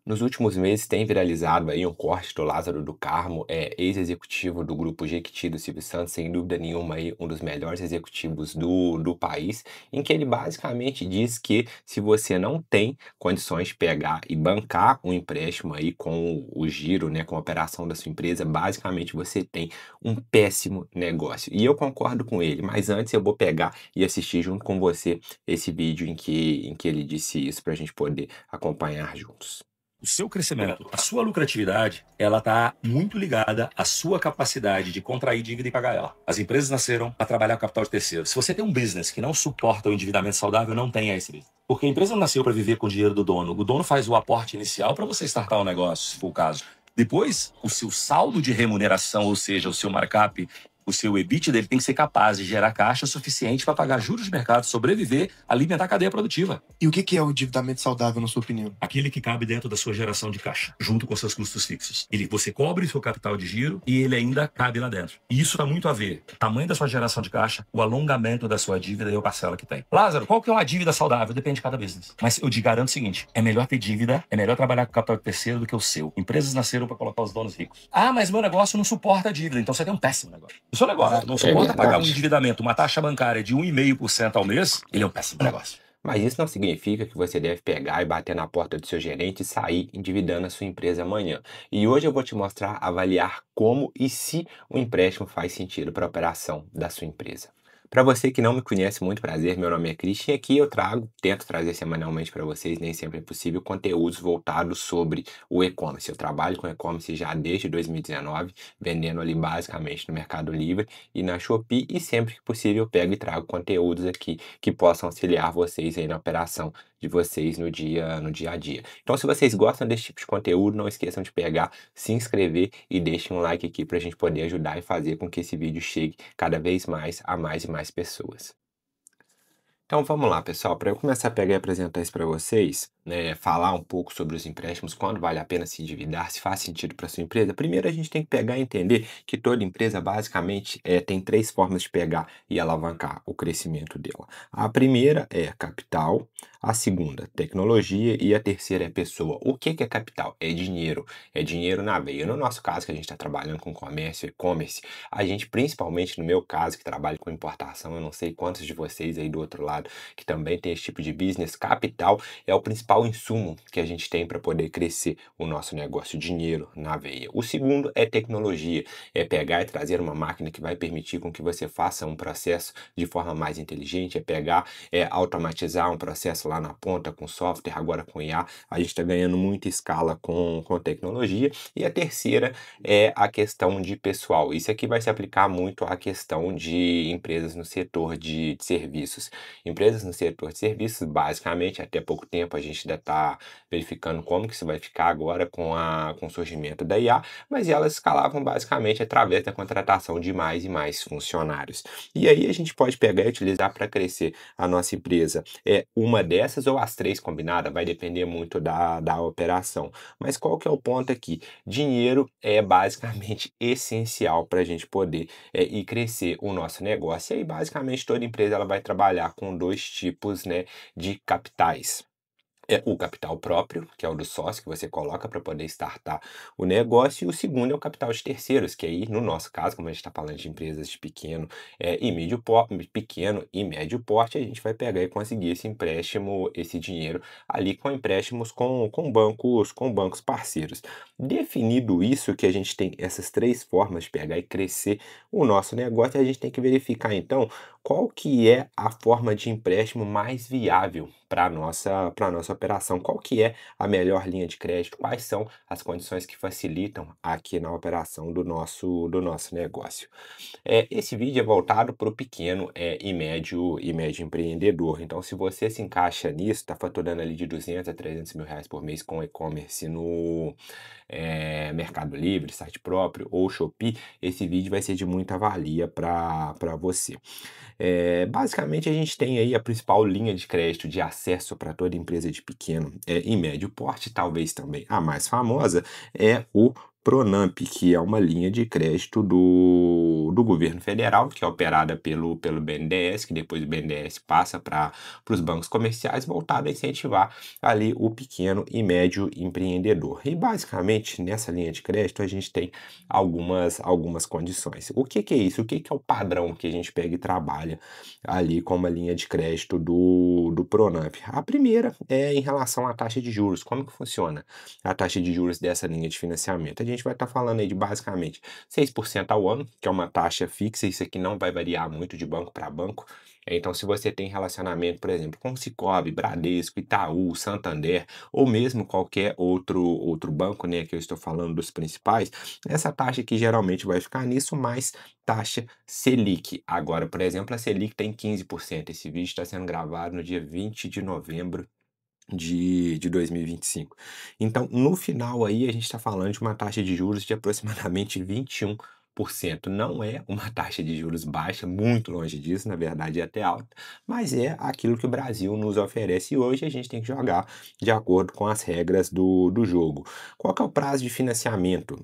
Nos últimos meses tem viralizado aí um corte do Lázaro do Carmo, ex-executivo do grupo Jequiti do Silvio Santos, sem dúvida nenhuma aí um dos melhores executivos do país, em que ele basicamente diz que se você não tem condições de pegar e bancar um empréstimo aí com o giro, né, com a operação da sua empresa, basicamente você tem um péssimo negócio. E eu concordo com ele, mas antes eu vou pegar e assistir junto com você esse vídeo em que ele disse isso para a gente poder acompanhar juntos. O seu crescimento, a sua lucratividade, ela está muito ligada à sua capacidade de contrair dívida e pagar ela. As empresas nasceram para trabalhar com capital de terceiro. Se você tem um business que não suporta o endividamento saudável, não tenha esse business. Porque a empresa não nasceu para viver com o dinheiro do dono. O dono faz o aporte inicial para você startar um negócio, se for o caso. Depois, o seu saldo de remuneração, ou seja, o seu markup, o seu EBITDA, ele tem que ser capaz de gerar caixa suficiente para pagar juros de mercado, sobreviver, alimentar a cadeia produtiva. E o que é o endividamento saudável, na sua opinião? Aquele que cabe dentro da sua geração de caixa, junto com seus custos fixos. Você cobre seu capital de giro e ele ainda cabe lá dentro. E isso está muito a ver com o tamanho da sua geração de caixa, o alongamento da sua dívida e a parcela que tem. Lázaro, qual que é uma dívida saudável? Depende de cada business. Mas eu te garanto o seguinte, é melhor ter dívida, é melhor trabalhar com capital de terceiro do que o seu. Empresas nasceram para colocar os donos ricos. Ah, mas meu negócio não suporta a dívida, então você tem um péssimo negócio. O seu negócio não suporta pagar um endividamento, uma taxa bancária de 1,5% ao mês, ele é um péssimo negócio. Mas isso não significa que você deve pegar e bater na porta do seu gerente e sair endividando a sua empresa amanhã. E hoje eu vou te mostrar, avaliar como e se o empréstimo faz sentido para a operação da sua empresa. Para você que não me conhece, muito prazer, meu nome é Christian e aqui eu tento trazer semanalmente para vocês, nem sempre é possível, conteúdos voltados sobre o e-commerce. Eu trabalho com e-commerce já desde 2019, vendendo ali basicamente no Mercado Livre e na Shopee, e sempre que possível eu pego e trago conteúdos aqui que possam auxiliar vocês aí na operação de vocês no dia a dia. Então, se vocês gostam desse tipo de conteúdo, não esqueçam de pegar, se inscrever e deixem um like aqui para a gente poder ajudar e fazer com que esse vídeo chegue cada vez mais a mais e mais pessoas. Então vamos lá, pessoal, para eu começar a pegar e apresentar isso para vocês, né, falar um pouco sobre os empréstimos, quando vale a pena se endividar, se faz sentido para sua empresa. Primeiro a gente tem que pegar e entender que toda empresa basicamente tem três formas de pegar e alavancar o crescimento dela. A primeira é capital, a segunda tecnologia e a terceira é pessoa. O que que é capital? É dinheiro na veia. No nosso caso, que a gente está trabalhando com comércio, e-commerce, a gente, principalmente no meu caso, que trabalho com importação, eu não sei quantos de vocês aí do outro lado que também tem esse tipo de business, capital é o principal insumo que a gente tem para poder crescer o nosso negócio, dinheiro na veia. O segundo é tecnologia, é pegar e trazer uma máquina que vai permitir com que você faça um processo de forma mais inteligente, é pegar, automatizar um processo lá na ponta com software, agora com IA, a gente está ganhando muita escala com tecnologia. E a terceira é a questão de pessoal. Isso aqui vai se aplicar muito à questão de empresas no setor de serviços. Empresas no setor de serviços, basicamente, até pouco tempo a gente ainda está verificando como que isso vai ficar agora com o surgimento da IA, mas elas escalavam basicamente através da contratação de mais e mais funcionários. E aí a gente pode pegar e utilizar para crescer a nossa empresa. Uma dessas ou as três combinadas, vai depender muito da operação. Mas qual que é o ponto aqui? Dinheiro é basicamente essencial para a gente poder e crescer o nosso negócio. E aí, basicamente, toda empresa ela vai trabalhar com dois tipos, né, de capitais. É o capital próprio, que é o do sócio, que você coloca para poder startar o negócio, e o segundo é o capital de terceiros, que aí, no nosso caso, como a gente está falando de empresas de pequeno e médio porte, a gente vai pegar e conseguir esse empréstimo, esse dinheiro ali com empréstimos com bancos parceiros. Definido isso, que a gente tem essas três formas de pegar e crescer o nosso negócio, a gente tem que verificar então qual que é a forma de empréstimo mais viável para nossa operação, qual que é a melhor linha de crédito, quais são as condições que facilitam aqui na operação do nosso negócio. Esse vídeo é voltado para o pequeno e médio empreendedor. Então, se você se encaixa nisso, está faturando ali de 200 a 300 mil reais por mês com e-commerce no Mercado Livre, site próprio ou Shopee, esse vídeo vai ser de muita valia para você. Basicamente, a gente tem aí a principal linha de crédito de acesso para toda empresa de pequeno e médio porte, talvez também a mais famosa, é o Pronamp, que é uma linha de crédito do governo federal, que é operada pelo BNDES, que depois o BNDES passa para os bancos comerciais, voltado a incentivar ali o pequeno e médio empreendedor. E basicamente nessa linha de crédito a gente tem algumas condições. O que que é isso? O que que é o padrão que a gente pega e trabalha ali com uma linha de crédito do Pronamp? A primeira é em relação à taxa de juros. Como que funciona a taxa de juros dessa linha de financiamento? A gente vai estar falando aí de basicamente 6% ao ano, que é uma taxa fixa, isso aqui não vai variar muito de banco para banco. Então, se você tem relacionamento, por exemplo, com Sicoob, Bradesco, Itaú, Santander, ou mesmo qualquer outro banco, né, que eu estou falando dos principais, essa taxa aqui geralmente vai ficar nisso, mais taxa Selic. Agora, por exemplo, a Selic tem 15%. Esse vídeo está sendo gravado no dia 20 de novembro de 2025. Então, no final aí, a gente está falando de uma taxa de juros de aproximadamente 21%. Não é uma taxa de juros baixa, muito longe disso, na verdade é até alta, mas é aquilo que o Brasil nos oferece hoje. A gente tem que jogar de acordo com as regras do jogo. Qual que é o prazo de financiamento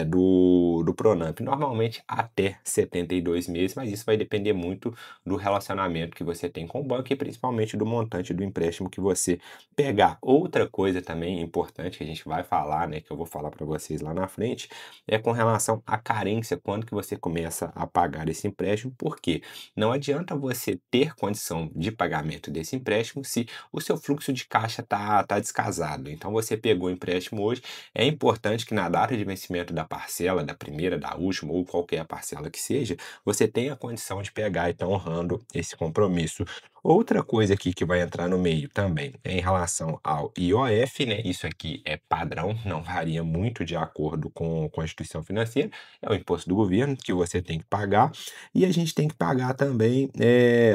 do Pronamp? Normalmente até 72 meses, mas isso vai depender muito do relacionamento que você tem com o banco e principalmente do montante do empréstimo que você pegar. Outra coisa também importante que a gente vai falar, né, que eu vou falar para vocês lá na frente, é com relação à carência, quando que você começa a pagar esse empréstimo, porque não adianta você ter condição de pagamento desse empréstimo se o seu fluxo de caixa tá descasado. Então você pegou o empréstimo hoje, é importante que na data de vencimento da parcela, da primeira, da última ou qualquer parcela que seja, você tenha a condição de pegar e estar honrando esse compromisso. Outra coisa aqui que vai entrar no meio também é em relação ao IOF, né? Isso aqui é padrão, não varia muito de acordo com a instituição financeira, é o imposto do governo que você tem que pagar, e a gente tem que pagar também,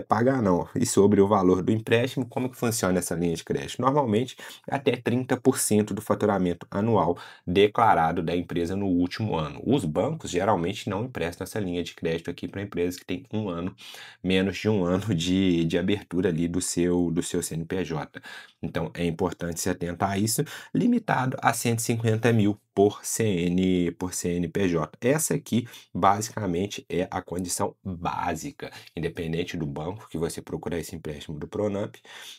pagar não, e sobre o valor do empréstimo, como que funciona essa linha de crédito? Normalmente, até 30% do faturamento anual declarado da empresa no último ano. Os bancos geralmente não emprestam essa linha de crédito aqui para empresas que têm menos de um ano de abertura ali do seu CNPJ. Então, é importante se atentar a isso, limitado a 150 mil por CNPJ. Essa aqui, basicamente, é a condição básica, independente do banco que você procurar esse empréstimo do Pronamp,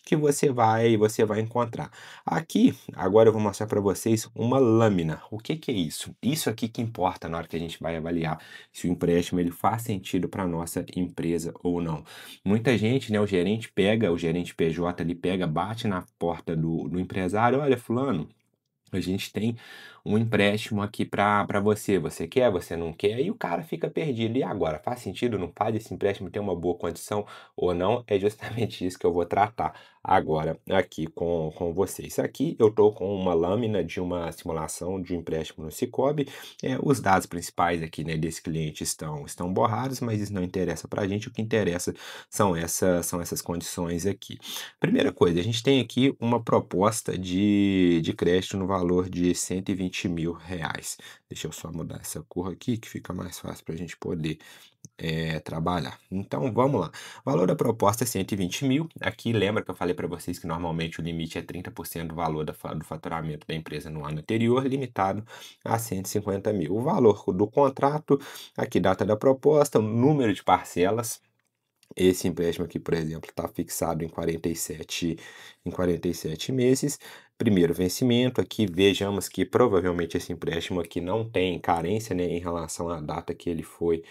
que você vai encontrar. Aqui, agora eu vou mostrar para vocês uma lâmina. O que que é isso? Isso aqui que importa na hora que a gente vai avaliar se o empréstimo ele faz sentido para nossa empresa ou não. Muita gente, né, o gerente PJ, ele pega, bate na porta do empresário: olha, fulano, a gente tem um empréstimo aqui para você. Você quer? Você não quer? E o cara fica perdido. E agora? Faz sentido? Não faz? Esse empréstimo tem uma boa condição ou não? É justamente isso que eu vou tratar agora aqui com vocês. Aqui eu estou com uma lâmina de uma simulação de um empréstimo no Sicoob. Os dados principais aqui, né, desse cliente estão borrados, mas isso não interessa para a gente. O que interessa são essas condições aqui. Primeira coisa, a gente tem aqui uma proposta de crédito no valor de R$ 120 mil. Deixa eu só mudar essa cor aqui, que fica mais fácil para a gente poder trabalhar. Então, vamos lá. O valor da proposta é 120 mil. Aqui, lembra que eu falei para vocês que normalmente o limite é 30% do valor do faturamento da empresa no ano anterior, limitado a 150 mil. O valor do contrato, aqui, data da proposta, o número de parcelas. Esse empréstimo aqui, por exemplo, está fixado em 47 meses. Primeiro vencimento, aqui vejamos que provavelmente esse empréstimo aqui não tem carência, né, em relação à data que ele foi,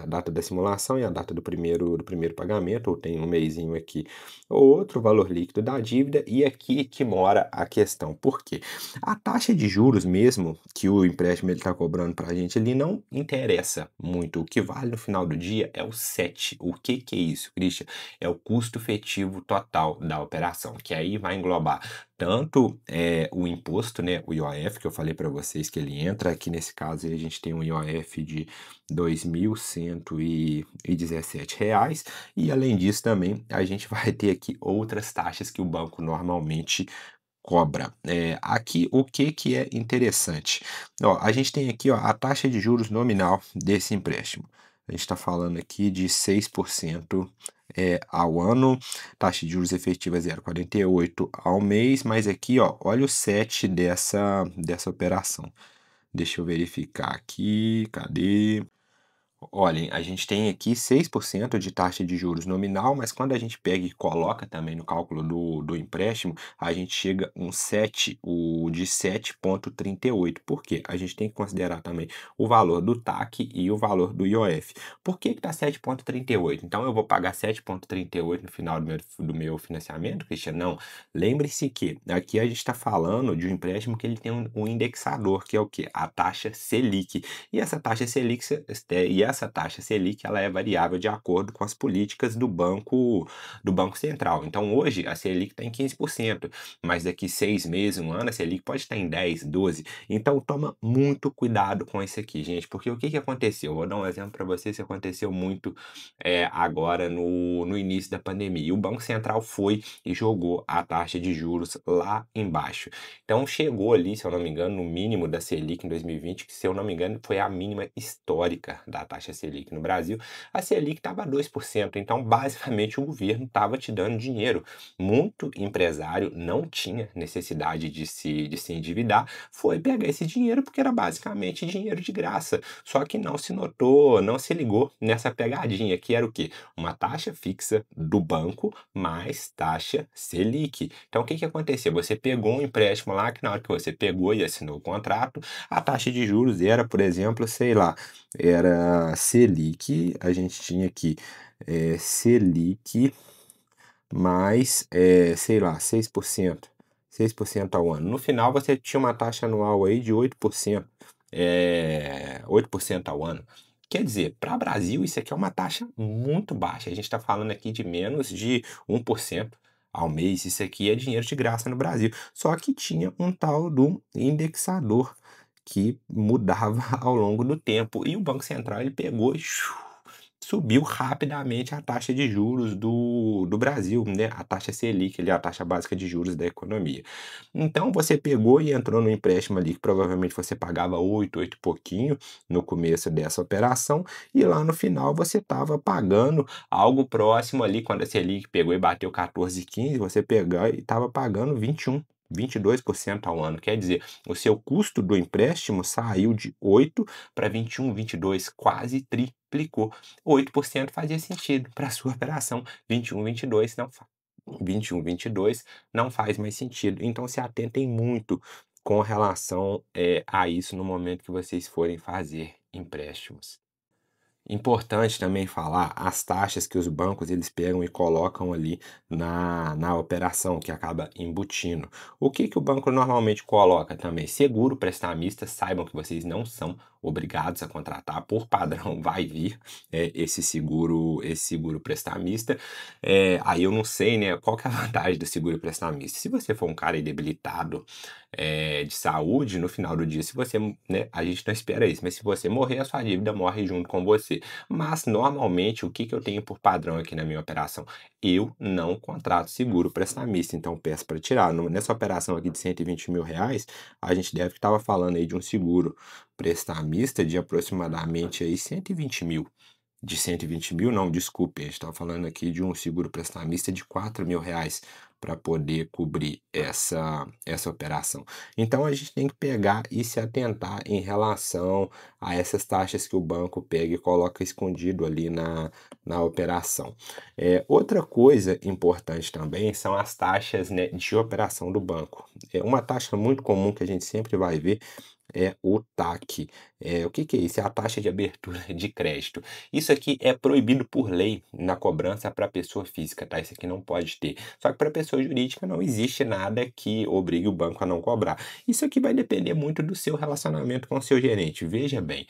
a data da simulação e a data do primeiro pagamento, ou tem um mesinho aqui ou outro, valor líquido da dívida, e aqui que mora a questão. Por quê? A taxa de juros mesmo que o empréstimo está cobrando para a gente ali não interessa muito. O que vale no final do dia é o SET. O que que é isso, Christian? É o custo efetivo total da operação, que aí vai englobar tanto o imposto, né, o IOF, que eu falei para vocês que ele entra. Aqui nesse caso aí a gente tem um IOF de R$ 2.117, e além disso também a gente vai ter aqui outras taxas que o banco normalmente cobra. Aqui o que é interessante? Ó, a gente tem aqui, ó, a taxa de juros nominal desse empréstimo. A gente está falando aqui de 6% ao ano, taxa de juros efetiva 0,48 ao mês, mas aqui, ó, olha o 7 dessa operação. Deixa eu verificar aqui, cadê? Olhem, a gente tem aqui 6% de taxa de juros nominal, mas quando a gente pega e coloca também no cálculo do empréstimo, a gente chega um 7, o de 7,38. Por quê? A gente tem que considerar também o valor do TAC e o valor do IOF. Por que que tá 7,38? Então eu vou pagar 7,38 no final do meu financiamento, Cristiano? Não. Lembre-se que aqui a gente está falando de um empréstimo que ele tem um indexador, que é o quê? A taxa Selic. E essa taxa Selic, ela é variável de acordo com as políticas do Banco Central. Então, hoje, a Selic está em 15%, mas daqui 6 meses, um ano, a Selic pode estar em 10, 12. Então, toma muito cuidado com isso aqui, gente, porque o que que aconteceu? Vou dar um exemplo para vocês que aconteceu muito agora no início da pandemia. O Banco Central foi e jogou a taxa de juros lá embaixo. Então, chegou ali, se eu não me engano, no mínimo da Selic em 2020, que, se eu não me engano, foi a mínima histórica da taxa Selic no Brasil. A Selic estava 2%, então, basicamente, o governo estava te dando dinheiro. Muito empresário não tinha necessidade de se endividar, foi pegar esse dinheiro porque era basicamente dinheiro de graça. Só que não se notou, não se ligou nessa pegadinha, que era o quê? Uma taxa fixa do banco mais taxa Selic. Então, o que que aconteceu? Você pegou um empréstimo lá, que na hora que você pegou e assinou o contrato, a taxa de juros era, por exemplo, sei lá, era Selic, a gente tinha aqui Selic mais, sei lá, 6% ao ano. No final, você tinha uma taxa anual aí de 8%, 8% ao ano. Quer dizer, para o Brasil, isso aqui é uma taxa muito baixa. A gente está falando aqui de menos de 1% ao mês. Isso aqui é dinheiro de graça no Brasil. Só que tinha um tal do indexador que mudava ao longo do tempo. E o Banco Central ele pegou e subiu rapidamente a taxa de juros do Brasil, né? A taxa Selic, ali, a taxa básica de juros da economia. Então você pegou e entrou no empréstimo ali que provavelmente você pagava 8 e pouquinho no começo dessa operação, e lá no final você estava pagando algo próximo ali, quando a Selic pegou e bateu 14,15, você pegou e estava pagando 21, 22% ao ano. Quer dizer, o seu custo do empréstimo saiu de 8 para 21, 22, quase triplicou. 8% fazia sentido para a sua operação, 21, 22 não faz. 21, 22 não faz mais sentido. Então se atentem muito com relação a isso no momento que vocês forem fazer empréstimos. Importante também falar as taxas que os bancos eles pegam e colocam ali na operação, que acaba embutindo. O que que o banco normalmente coloca também? Seguro prestamista, saibam que vocês não são obrigados a contratar, por padrão vai vir esse seguro prestamista. Aí eu não sei, né, qual que é a vantagem do seguro prestamista. Se você for um cara debilitado de saúde, no final do dia, se você, né, a gente não espera isso, mas se você morrer, a sua dívida morre junto com você. Mas, normalmente, o que que eu tenho por padrão aqui na minha operação? Eu não contrato seguro prestamista, então peço para tirar. Nessa operação aqui de 120 mil reais, a gente deve que estava falando aí de um seguro prestamista de aproximadamente aí 120 mil. De 120 mil, não, desculpe, a gente está falando aqui de um seguro prestamista de 4 mil reais para poder cobrir essa operação. Então a gente tem que pegar e se atentar em relação a essas taxas que o banco pega e coloca escondido ali na operação. Outra coisa importante também são as taxas, né, de operação do banco. Uma taxa muito comum que a gente sempre vai ver é o TAC. O que que é isso? É a taxa de abertura de crédito. Isso aqui é proibido por lei na cobrança para pessoa física, tá? Isso aqui não pode ter. Só que para pessoa jurídica não existe nada que obrigue o banco a não cobrar. Isso aqui vai depender muito do seu relacionamento com o seu gerente. Veja bem,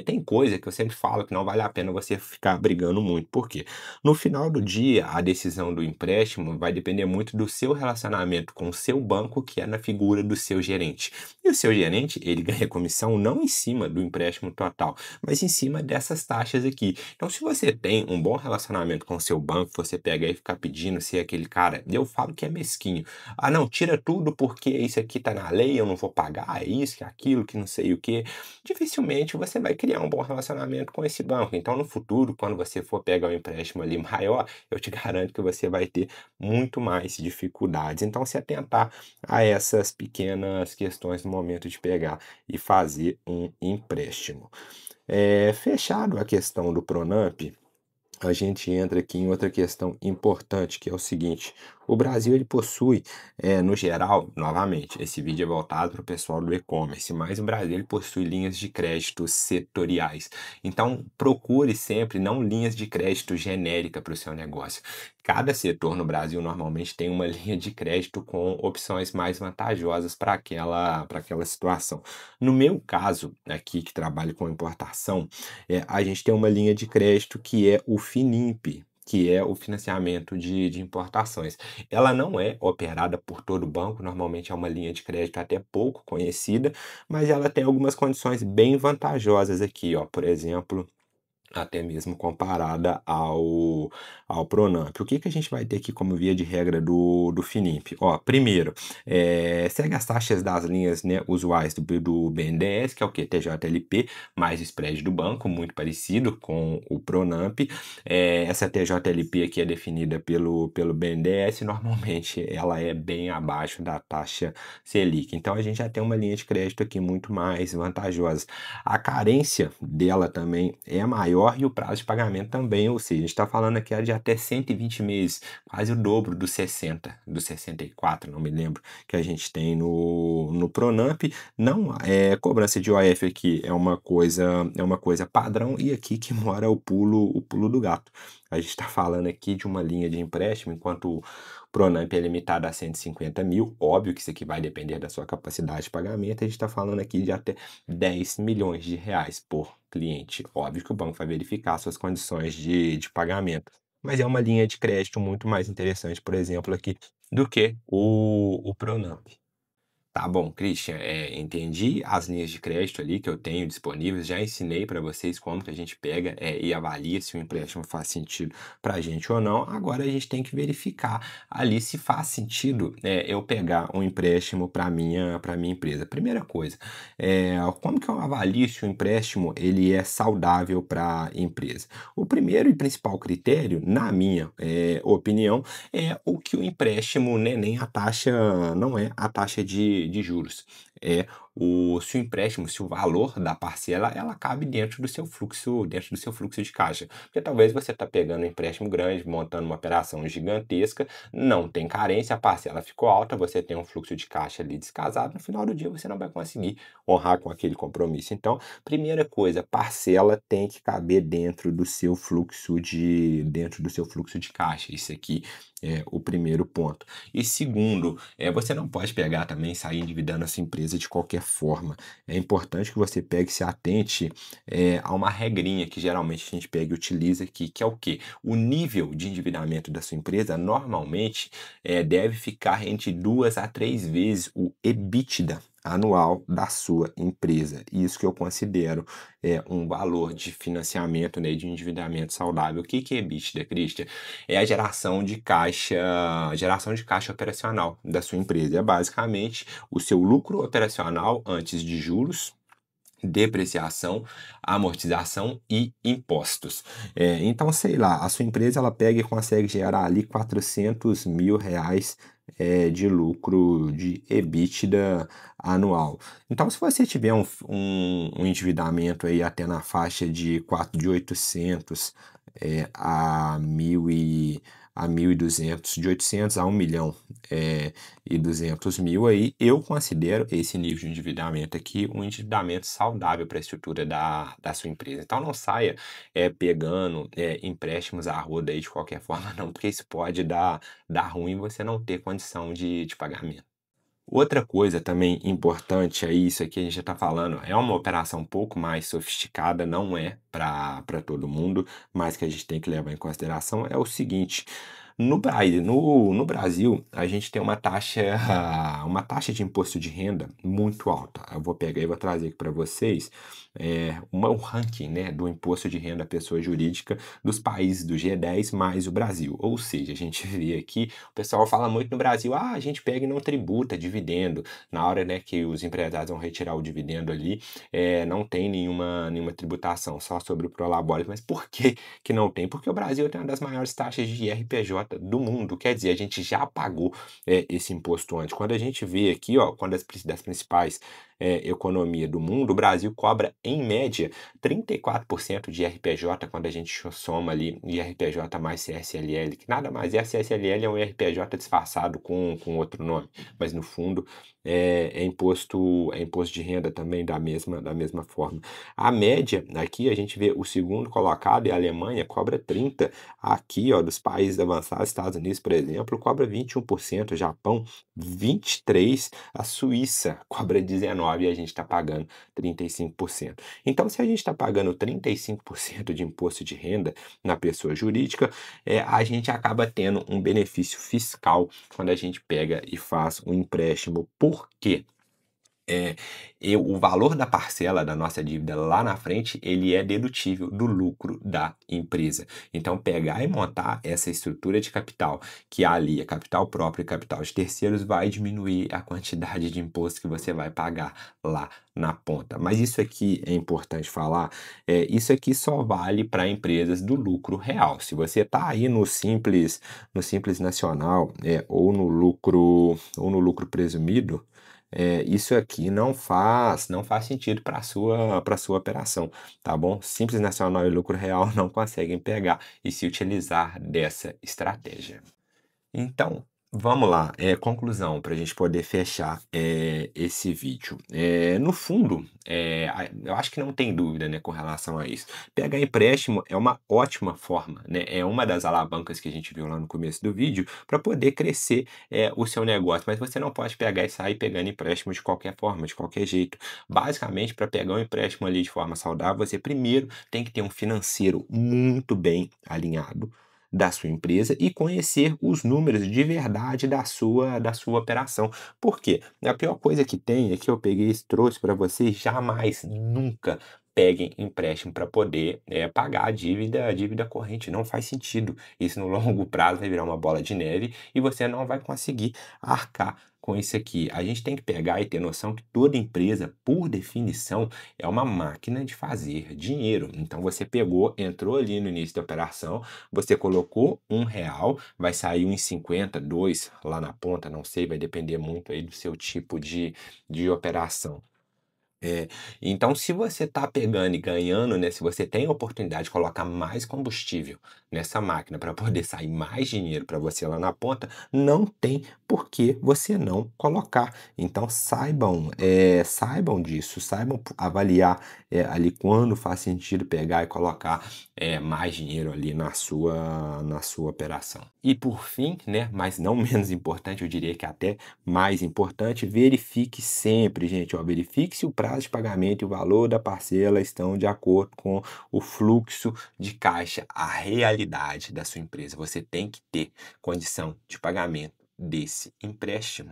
tem coisa que eu sempre falo que não vale a pena você ficar brigando muito. Por quê? No final do dia, a decisão do empréstimo vai depender muito do seu relacionamento com o seu banco, que é na figura do seu gerente. E o seu gerente, ele ganha comissão não em cima do empréstimo total, mas em cima dessas taxas aqui. Então, se você tem um bom relacionamento com o seu banco, você pega aí e fica pedindo se é aquele cara, eu falo que é mesquinho. Ah, não, tira tudo porque isso aqui tá na lei, eu não vou pagar, é isso, que é aquilo, que não sei o quê. Dificilmente você vai criar um bom relacionamento com esse banco. Então, no futuro, quando você for pegar um empréstimo ali maior, eu te garanto que você vai ter muito mais dificuldades. Então, se atentar a essas pequenas questões no momento de pegar e fazer um empréstimo. Fechado a questão do Pronamp, a gente entra aqui em outra questão importante, que é o seguinte: o Brasil ele possui, no geral, novamente, esse vídeo é voltado para o pessoal do e-commerce, mas o Brasil ele possui linhas de crédito setoriais. Então, procure sempre não linhas de crédito genérica para o seu negócio. Cada setor no Brasil normalmente tem uma linha de crédito com opções mais vantajosas para aquela situação. No meu caso, aqui que trabalho com importação, a gente tem uma linha de crédito que é o Fininp, que é o financiamento de importações. Ela não é operada por todo banco, normalmente é uma linha de crédito até pouco conhecida, mas ela tem algumas condições bem vantajosas aqui, ó. Por exemplo, até mesmo comparada ao Pronamp. O que que a gente vai ter aqui como via de regra do Fininp? Ó, primeiro, segue as taxas das linhas, né, usuais do BNDES, que é o que? TJLP, mais o spread do banco, muito parecido com o Pronamp. Essa TJLP aqui é definida pelo BNDES, normalmente ela é bem abaixo da taxa Selic. Então a gente já tem uma linha de crédito aqui muito mais vantajosa. A carência dela também é maior e o prazo de pagamento também, ou seja, a gente está falando aqui de até 120 meses, quase o dobro dos 60, dos 64, não me lembro, que a gente tem no Pronamp. Não, cobrança de OF aqui é uma coisa padrão, e aqui que mora o pulo do gato. A gente está falando aqui de uma linha de empréstimo, enquanto o Pronamp é limitado a 150 mil, óbvio que isso aqui vai depender da sua capacidade de pagamento, a gente está falando aqui de até 10 milhões de reais por cliente. Óbvio que o banco vai verificar suas condições de pagamento, mas é uma linha de crédito muito mais interessante, por exemplo, aqui, do que o Pronamp. Tá bom, Christian, entendi as linhas de crédito ali que eu tenho disponíveis, já ensinei para vocês como que a gente pega, e avalia se o empréstimo faz sentido para a gente ou não. Agora a gente tem que verificar ali se faz sentido, eu pegar um empréstimo para minha empresa. Primeira coisa, como que eu avalio se o empréstimo ele é saudável para a empresa? O primeiro e principal critério, na minha opinião, é o que o empréstimo, né, nem a taxa, não é a taxa de juros. Se o empréstimo, se o valor da parcela, ela cabe dentro do seu fluxo de caixa. Porque talvez você está pegando um empréstimo grande, montando uma operação gigantesca, não tem carência, a parcela ficou alta, você tem um fluxo de caixa ali descasado, no final do dia você não vai conseguir honrar com aquele compromisso. Então, primeira coisa, parcela tem que caber dentro do seu fluxo de caixa. Isso aqui é o primeiro ponto. E segundo, você não pode pegar também e sair endividando a sua empresa de qualquer forma. É importante que você pegue e se atente a uma regrinha que geralmente a gente pega e utiliza aqui, que é o quê? O nível de endividamento da sua empresa normalmente deve ficar entre 2 a 3 vezes o EBITDA anual da sua empresa. Isso que eu considero um valor de financiamento, né, de endividamento saudável. O que é EBITDA, Christian? É a geração de caixa operacional da sua empresa. É basicamente o seu lucro operacional antes de juros, depreciação, amortização e impostos. Então, sei lá, a sua empresa ela pega e consegue gerar ali 400 mil reais de lucro de EBITDA anual. Então, se você tiver um endividamento aí até na faixa de 800 a 1.200, de 800 a 1 milhão e 200 mil, aí eu considero esse nível de endividamento aqui um endividamento saudável para a estrutura da sua empresa. Então não saia pegando empréstimos à roda aí de qualquer forma, não, porque isso pode dar ruim e você não ter condição de pagamento. Outra coisa também importante aí, isso aqui a gente já está falando, é uma operação um pouco mais sofisticada, não é para todo mundo, mas que a gente tem que levar em consideração é o seguinte: no Brasil, a gente tem uma taxa de imposto de renda muito alta. Eu vou pegar e vou trazer aqui para vocês um ranking, né, do imposto de renda à pessoa jurídica dos países do G10 mais o Brasil. Ou seja, a gente vê aqui, o pessoal fala muito no Brasil, a gente pega e não tributa dividendo. Na hora, né, que os empresários vão retirar o dividendo ali, não tem nenhuma tributação, só sobre o Prolabore. Mas por que não tem? Porque o Brasil tem uma das maiores taxas de IRPJ RPJ do mundo. Quer dizer, a gente já pagou esse imposto antes. Quando a gente vê aqui, ó, quando das principais economias do mundo, o Brasil cobra, em média, 34% de RPJ quando a gente soma ali IRPJ mais CSLL, que nada mais é, a CSLL é um IRPJ disfarçado com outro nome, mas no fundo é imposto de renda também da mesma forma. A média, aqui a gente vê o segundo colocado é a Alemanha, cobra 30%. Aqui, ó, dos países avançados, Estados Unidos, por exemplo, cobra 21%, Japão 23%, a Suíça cobra 19% e a gente está pagando 35%. Então, se a gente está pagando 35% de imposto de renda na pessoa jurídica, a gente acaba tendo um benefício fiscal quando a gente pega e faz um empréstimo. Por quê? O valor da parcela da nossa dívida lá na frente, ele é dedutível do lucro da empresa. Então, pegar e montar essa estrutura de capital, que alia capital próprio e capital de terceiros, vai diminuir a quantidade de imposto que você vai pagar lá na ponta. Mas isso aqui é importante falar, isso aqui só vale para empresas do lucro real. Se você está aí no Simples Nacional, ou no lucro presumido, isso aqui não faz sentido para a sua operação, tá bom? Simples Nacional e lucro real não conseguem pegar e se utilizar dessa estratégia. Então, vamos lá, conclusão para a gente poder fechar esse vídeo. No fundo, eu acho que não tem dúvida, né, com relação a isso. Pegar empréstimo é uma ótima forma, né? É uma das alavancas que a gente viu lá no começo do vídeo para poder crescer o seu negócio. Mas você não pode pegar e sair pegando empréstimo de qualquer forma, de qualquer jeito. Basicamente, para pegar um empréstimo ali de forma saudável, você primeiro tem que ter um financeiro muito bem alinhado da sua empresa e conhecer os números de verdade da sua operação. Por quê? A pior coisa que tem é que eu peguei e trouxe para vocês: jamais, nunca peguem empréstimo para poder pagar a dívida corrente. Não faz sentido. Isso no longo prazo vai virar uma bola de neve e você não vai conseguir arcar com isso aqui. A gente tem que pegar e ter noção que toda empresa, por definição, é uma máquina de fazer dinheiro. Então você pegou, entrou ali no início da operação, você colocou R$1, vai sair R$1,50, R$2 lá na ponta, não sei, vai depender muito aí do seu tipo de operação. Então, se você está pegando e ganhando, né, se você tem a oportunidade de colocar mais combustível nessa máquina para poder sair mais dinheiro para você lá na ponta, não tem por que você não colocar. Então, saibam disso, saibam avaliar ali quando faz sentido pegar e colocar mais dinheiro ali na sua operação. E por fim, né, mas não menos importante, eu diria que até mais importante, verifique sempre, gente, ó, verifique se o prazo de pagamento e o valor da parcela estão de acordo com o fluxo de caixa, a realidade da sua empresa. Você tem que ter condição de pagamento desse empréstimo.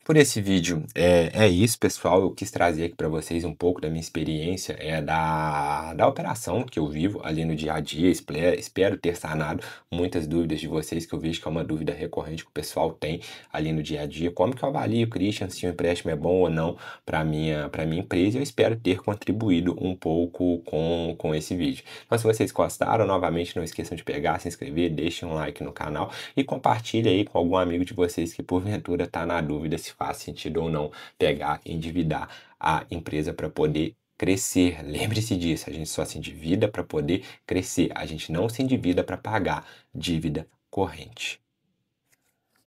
Por esse vídeo é isso, pessoal. Eu quis trazer aqui para vocês um pouco da minha experiência da operação que eu vivo ali no dia a dia. Espero ter sanado muitas dúvidas de vocês, que eu vejo que é uma dúvida recorrente que o pessoal tem ali no dia a dia. Como que eu avalio, Christian, se o empréstimo é bom ou não para minha empresa? Eu espero ter contribuído um pouco com esse vídeo. Então, se vocês gostaram, novamente, não esqueçam de pegar, se inscrever, deixem um like no canal e compartilhe aí com algum amigo de vocês que porventura está na dúvida se faz sentido ou não pegar e endividar a empresa para poder crescer. Lembre-se disso, a gente só se endivida para poder crescer, a gente não se endivida para pagar dívida corrente.